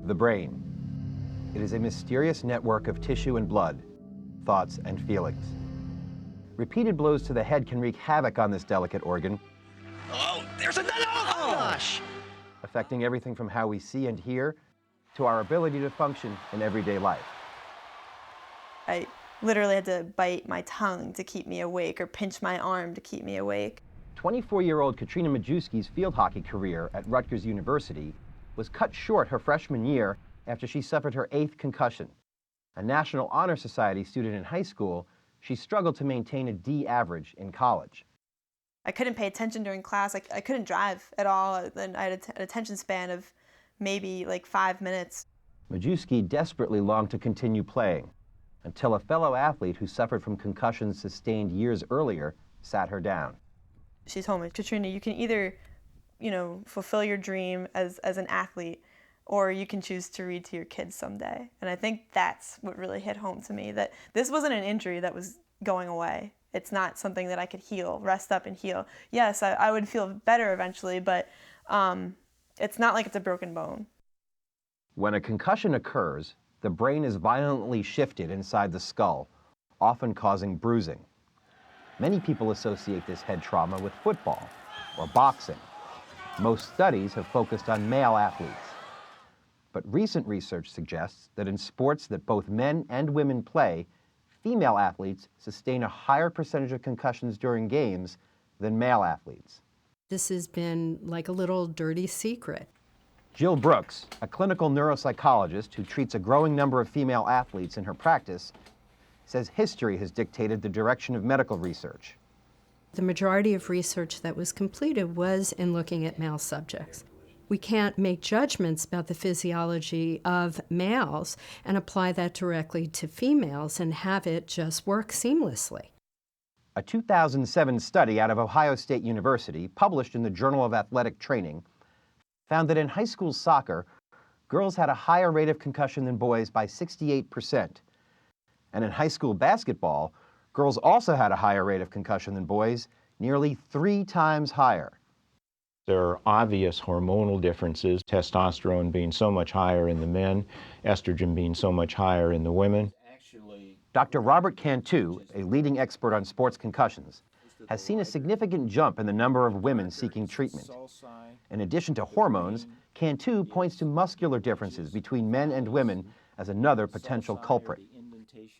The brain. It is a mysterious network of tissue and blood, thoughts and feelings. Repeated blows to the head can wreak havoc on this delicate organ. Oh, there's another! Oh, gosh! Affecting everything from how we see and hear to our ability to function in everyday life. I literally had to bite my tongue to keep me awake or pinch my arm to keep me awake. 24-year-old Katrina Majewski's field hockey career at Rutgers University was cut short her freshman year after she suffered her 8th concussion. A National Honor Society student in high school, she struggled to maintain a D average in college. I couldn't pay attention during class. I couldn't drive at all. Then I had an attention span of maybe like 5 minutes. Majewski desperately longed to continue playing until a fellow athlete who suffered from concussions sustained years earlier sat her down. She told me, Katrina, you can either, fulfill your dream as an athlete, or you can choose to read to your kids someday. And I think that's what really hit home to me, that this wasn't an injury that was going away. It's not something that I could heal, rest up and heal. Yes, I would feel better eventually, but it's not like it's a broken bone. When a concussion occurs, the brain is violently shifted inside the skull, often causing bruising. Many people associate this head trauma with football or boxing. Most studies have focused on male athletes. But recent research suggests that in sports that both men and women play, female athletes sustain a higher percentage of concussions during games than male athletes. This has been like a little dirty secret. Jill Brooks, a clinical neuropsychologist who treats a growing number of female athletes in her practice, says history has dictated the direction of medical research. The majority of research that was completed was in looking at male subjects. We can't make judgments about the physiology of males and apply that directly to females and have it just work seamlessly. A 2007 study out of Ohio State University, published in the Journal of Athletic Training, found that in high school soccer, girls had a higher rate of concussion than boys by 68%. And in high school basketball, girls also had a higher rate of concussion than boys, nearly 3 times higher. There are obvious hormonal differences, testosterone being so much higher in the men, estrogen being so much higher in the women. Dr. Robert Cantu, a leading expert on sports concussions, has seen a significant jump in the number of women seeking treatment. In addition to hormones, Cantu points to muscular differences between men and women as another potential culprit.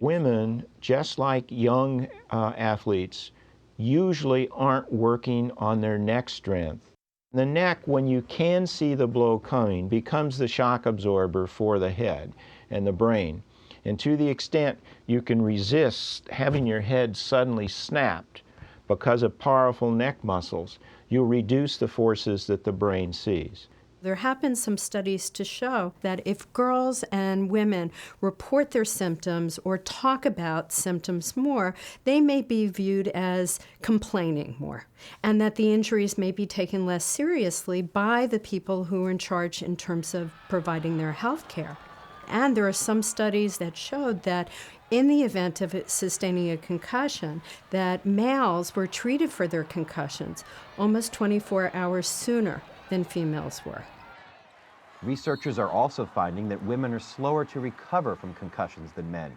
Women, just like young athletes, usually aren't working on their neck strength. The neck, when you can see the blow coming, becomes the shock absorber for the head and the brain. And to the extent you can resist having your head suddenly snapped because of powerful neck muscles, you'll reduce the forces that the brain sees. There have been some studies to show that if girls and women report their symptoms or talk about symptoms more, they may be viewed as complaining more, and that the injuries may be taken less seriously by the people who are in charge in terms of providing their health care. And there are some studies that showed that in the event of sustaining a concussion, that males were treated for their concussions almost 24 hours sooner than females were. Researchers are also finding that women are slower to recover from concussions than men,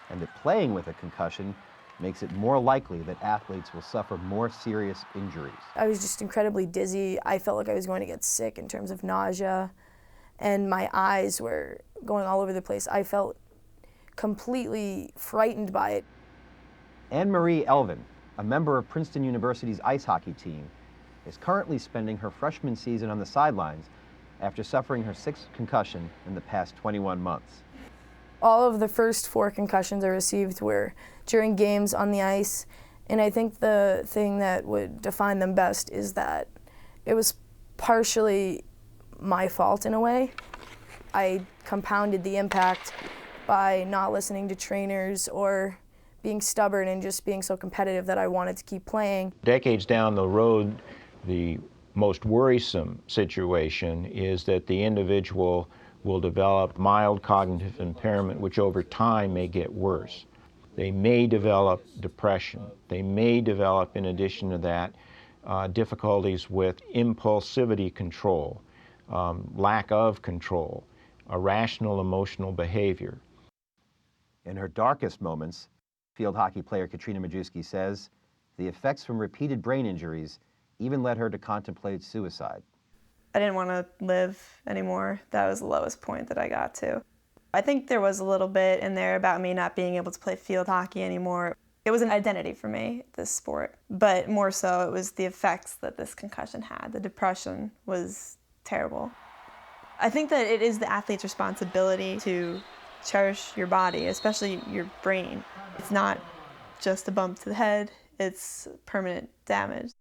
and that playing with a concussion makes it more likely that athletes will suffer more serious injuries. I was just incredibly dizzy. I felt like I was going to get sick in terms of nausea, and my eyes were going all over the place. I felt completely frightened by it. Anne-Marie Elvin, a member of Princeton University's ice hockey team, is currently spending her freshman season on the sidelines after suffering her 6th concussion in the past 21 months. All of the first 4 concussions I received were during games on the ice, and I think the thing that would define them best is that it was partially my fault in a way. I compounded the impact by not listening to trainers or being stubborn and just being so competitive that I wanted to keep playing. Decades down the road, the most worrisome situation is that the individual will develop mild cognitive impairment, which over time may get worse. They may develop depression. They may develop, in addition to that, difficulties with impulsivity control. lack of control, irrational emotional behavior. In her darkest moments, field hockey player Katrina Majewski says the effects from repeated brain injuries even led her to contemplate suicide. I didn't want to live anymore. That was the lowest point that I got to. I think there was a little bit in there about me not being able to play field hockey anymore. It was an identity for me, this sport, but more so it was the effects that this concussion had. The depression was terrible. I think that it is the athlete's responsibility to cherish your body, especially your brain. It's not just a bump to the head, it's permanent damage.